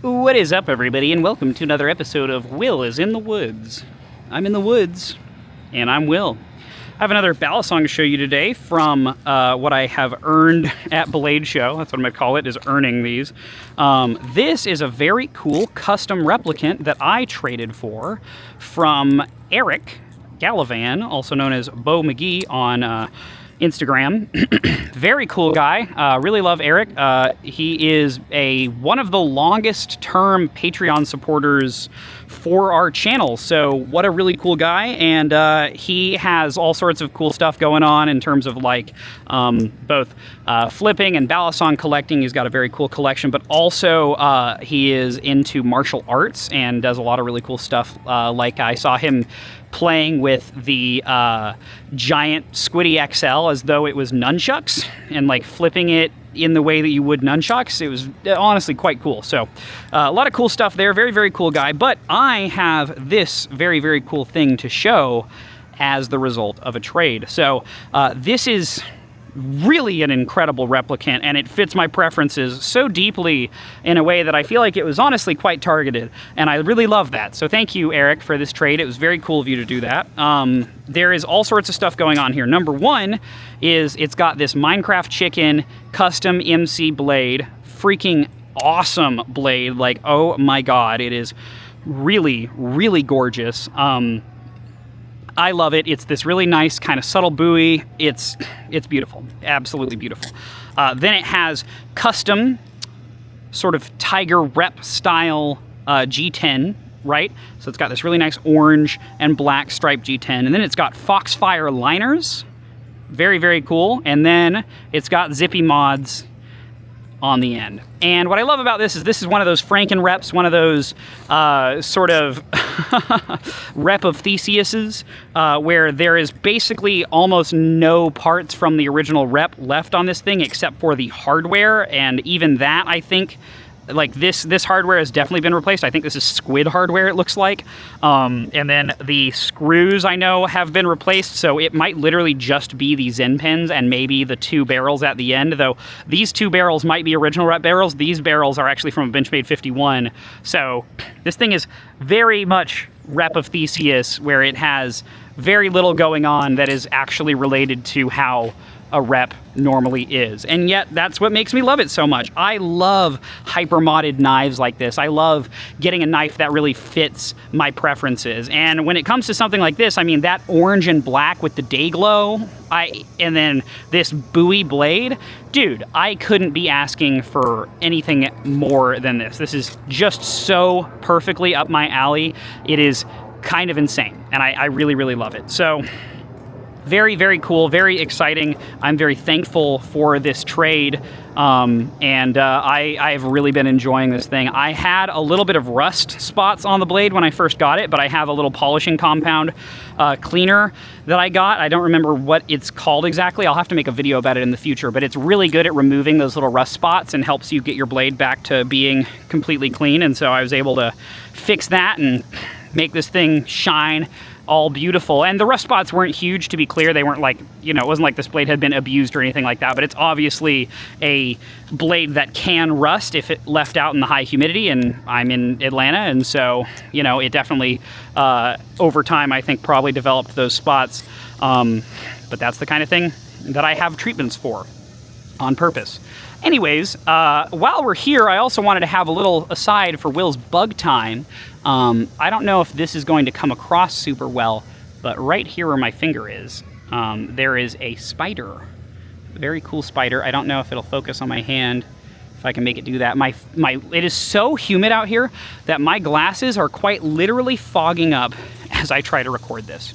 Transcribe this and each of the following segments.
What is up, everybody, and welcome to another episode of Will is in the Woods. I'm in the woods, and I'm Will. I have another Balisong to show you today from what I have earned at Blade Show. That's what I'm going to call it, is earning these. This is a very cool custom replicant that I traded for from Eric Gallivan, also known as Bo McGee on Instagram. Very cool guy. Really love Eric. He is one of the longest term Patreon supporters for our channel. So what a really cool guy. And he has all sorts of cool stuff going on in terms of like both flipping and Balisong collecting. He's got a very cool collection, but also he is into martial arts and does a lot of really cool stuff. Like I saw him playing with the giant Squiddy XL as though it was nunchucks and like flipping it in the way that you would nunchucks. It was honestly quite cool. So a lot of cool stuff there. Very, very cool guy. But I have this very, very cool thing to show as the result of a trade. So this is really an incredible replicant, and it fits my preferences so deeply in a way that I feel like it was honestly quite targeted, and I really love that. So thank you, Eric, for this trade. It was very cool of you to do that. There is all sorts of stuff going on here. Number one is it's got this Minecraft Chicken custom MC blade, freaking awesome blade. Like, oh my god, it is really, really gorgeous. I love it. It's this really nice kind of subtle buoy. It's beautiful, absolutely beautiful. Then it has custom sort of tiger rep style G10, right? So it's got this really nice orange and black striped G10. And then it's got Foxfire liners, very, very cool. And then it's got zippy mods on the end. And what I love about this is one of those Franken reps, one of those sort of rep of Theseuses, where there is basically almost no parts from the original rep left on this thing except for the hardware, and even that, I think, like this hardware has definitely been replaced. I think this is squid hardware, it looks like. And then the screws, I know, have been replaced, so it might literally just be the Zen pins and maybe the two barrels at the end, though these two barrels might be original rep barrels. These barrels are actually from a Benchmade 51. So this thing is very much rep of Theseus, where it has very little going on that is actually related to how a rep normally is. And yet that's what makes me love it so much. I love hyper modded knives like this. I love getting a knife that really fits my preferences. And when it comes to something like this, I mean, that orange and black with the day glow, and then this buoy blade, dude, I couldn't be asking for anything more than this. This is just so perfectly up my alley. It is kind of insane, and I really, really love it. So very, very cool, very exciting. I'm very thankful for this trade, and I've really been enjoying this thing. I had a little bit of rust spots on the blade when I first got it, but I have a little polishing compound cleaner that I got. I don't remember what it's called exactly. I'll have to make a video about it in the future, but it's really good at removing those little rust spots and helps you get your blade back to being completely clean. And so I was able to fix that and make this thing shine all beautiful. And the rust spots weren't huge, to be clear. They weren't like, you know, it wasn't like this blade had been abused or anything like that, but it's obviously a blade that can rust if it left out in the high humidity, and I'm in Atlanta, and so, you know, it definitely over time, I think, probably developed those spots. But that's the kind of thing that I have treatments for on purpose. Anyways, while we're here, I also wanted to have a little aside for Will's bug time. I don't know if this is going to come across super well, but right here where my finger is, there is a spider. Very cool spider. I don't know if it'll focus on my hand, if I can make it do that. It is so humid out here that my glasses are quite literally fogging up as I try to record this.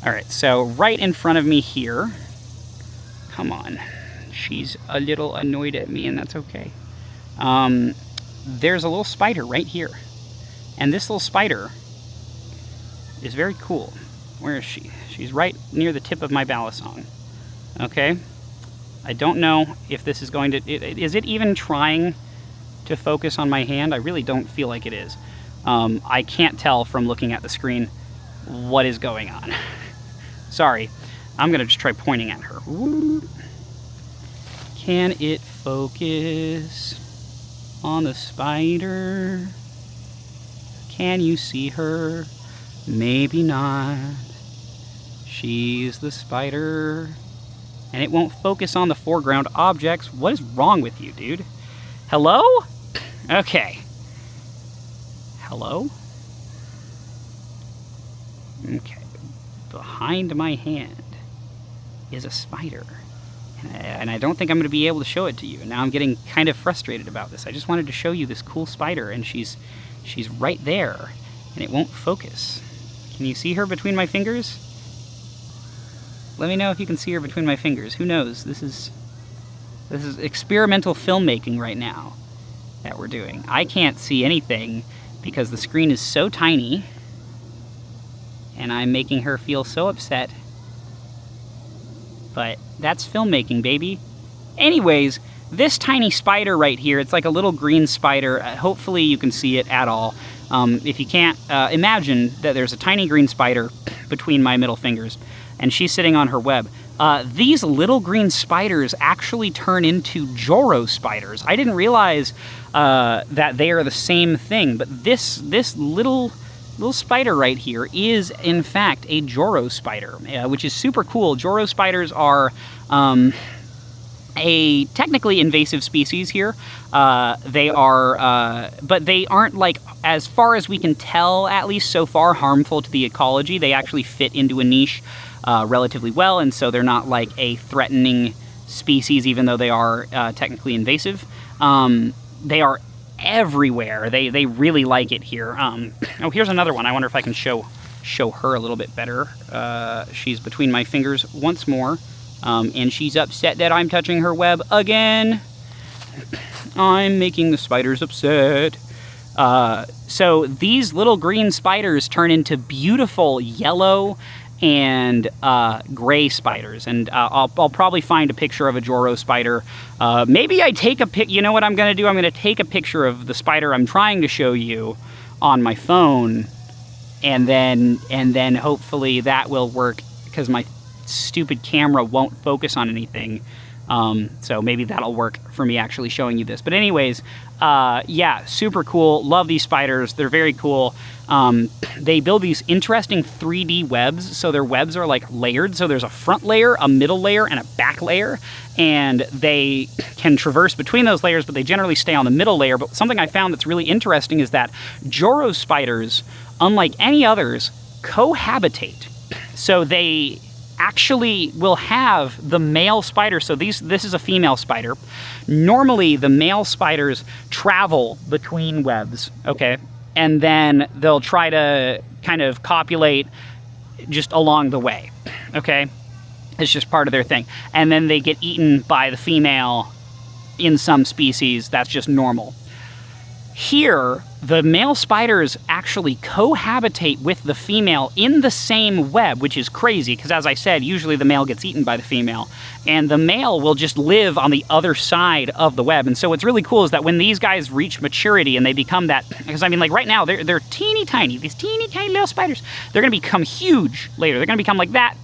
All right, so right in front of me here, come on. She's a little annoyed at me, and that's okay. There's a little spider right here. And this little spider is very cool. Where is she? She's right near the tip of my Balisong. Okay? I don't know if this is going to... Is it even trying to focus on my hand? I really don't feel like it is. I can't tell from looking at the screen what is going on. Sorry. I'm going to just try pointing at her. Can it focus? on the spider. Can you see her? Maybe not. She's the spider. And it won't focus on the foreground objects. What is wrong with you, dude? Hello? Okay. Hello? Okay. Behind my hand is a spider. And I don't think I'm going to be able to show it to you. Now I'm getting kind of frustrated about this. I just wanted to show you this cool spider, and she's right there, and it won't focus. Can you see her between my fingers? Let me know if you can see her between my fingers. Who knows? This is experimental filmmaking right now that we're doing. I can't see anything because the screen is so tiny, and I'm making her feel so upset. But that's filmmaking, baby. Anyways, this tiny spider right here, it's like a little green spider. Hopefully you can see it at all. If you can't, imagine that there's a tiny green spider between my middle fingers, and she's sitting on her web. These little green spiders actually turn into Joro spiders. I didn't realize that they are the same thing, but this little spider right here is, in fact, a Joro spider, which is super cool. Joro spiders are a technically invasive species here. They are, but they aren't, like, as far as we can tell, at least so far, harmful to the ecology. They actually fit into a niche relatively well, and so they're not like a threatening species, even though they are technically invasive. They are everywhere. They really like it here. Oh, here's another one. I wonder if I can show her a little bit better. She's between my fingers once more, and she's upset that I'm touching her web again. I'm making the spiders upset. So these little green spiders turn into beautiful yellow and gray spiders, and I'll probably find a picture of a Joro spider. Maybe I take a pic. You know what I'm going to do? I'm going to take a picture of the spider I'm trying to show you on my phone, and then hopefully that will work, because my stupid camera won't focus on anything. So maybe that'll work for me actually showing you this. But anyways, yeah, super cool. Love these spiders. They're very cool. They build these interesting 3D webs. So their webs are like layered. So there's a front layer, a middle layer, and a back layer. And they can traverse between those layers, but they generally stay on the middle layer. But something I found that's really interesting is that Joro spiders, unlike any others, cohabitate. So they actually will have the male spider. So this is a female spider. Normally, the male spiders travel between webs, okay? And then they'll try to kind of copulate just along the way, okay? It's just part of their thing. And then they get eaten by the female in some species. That's just normal. Here, the male spiders actually cohabitate with the female in the same web, which is crazy, because as I said, usually the male gets eaten by the female, and the male will just live on the other side of the web. And so what's really cool is that when these guys reach maturity and they become that, because I mean, like right now, they're teeny tiny, these teeny tiny little spiders. They're going to become huge later. They're going to become like that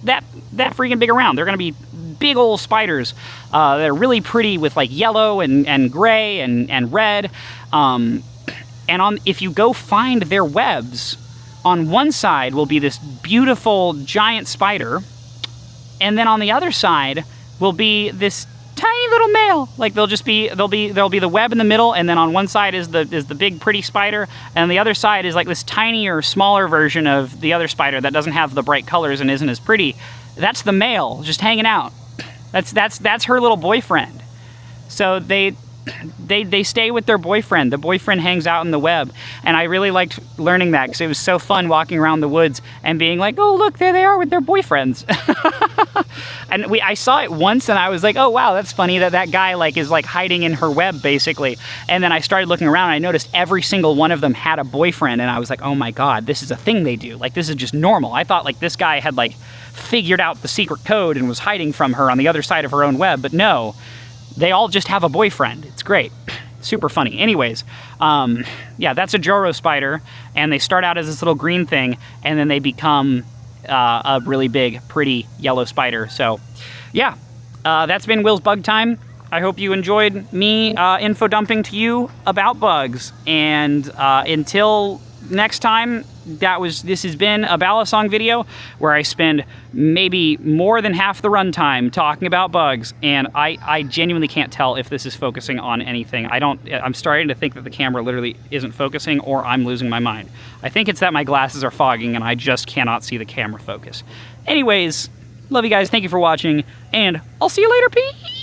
freaking big around. They're going to be big old spiders. They're really pretty with like yellow and gray and red. And if you go find their webs, on one side will be this beautiful giant spider, and then on the other side will be this tiny little male. Like there'll be the web in the middle, and then on one side is the big pretty spider, and the other side is like this tinier, smaller version of the other spider that doesn't have the bright colors and isn't as pretty. That's the male just hanging out. That's her little boyfriend. So they stay with their boyfriend. The boyfriend hangs out in the web. And I really liked learning that, because it was so fun walking around the woods and being like, oh, look, there they are with their boyfriends. And I saw it once and I was like, oh, wow, that's funny that guy is hiding in her web, basically. And then I started looking around and I noticed every single one of them had a boyfriend. And I was like, oh my God, this is a thing they do. This is just normal. I thought this guy had figured out the secret code and was hiding from her on the other side of her own web. But no. They all just have a boyfriend. It's great. Super funny. Anyways, yeah, that's a Joro spider, and they start out as this little green thing, and then they become a really big, pretty yellow spider. So, yeah, that's been Will's Bug Time. I hope you enjoyed me info dumping to you about bugs. And until next time, this has been a Balisong video where I spend maybe more than half the runtime talking about bugs, and I genuinely can't tell if this is focusing on anything. I'm starting to think that the camera literally isn't focusing, or I'm losing my mind. I think it's that my glasses are fogging and I just cannot see the camera focus. Anyways, love you guys, thank you for watching, and I'll see you later, peace!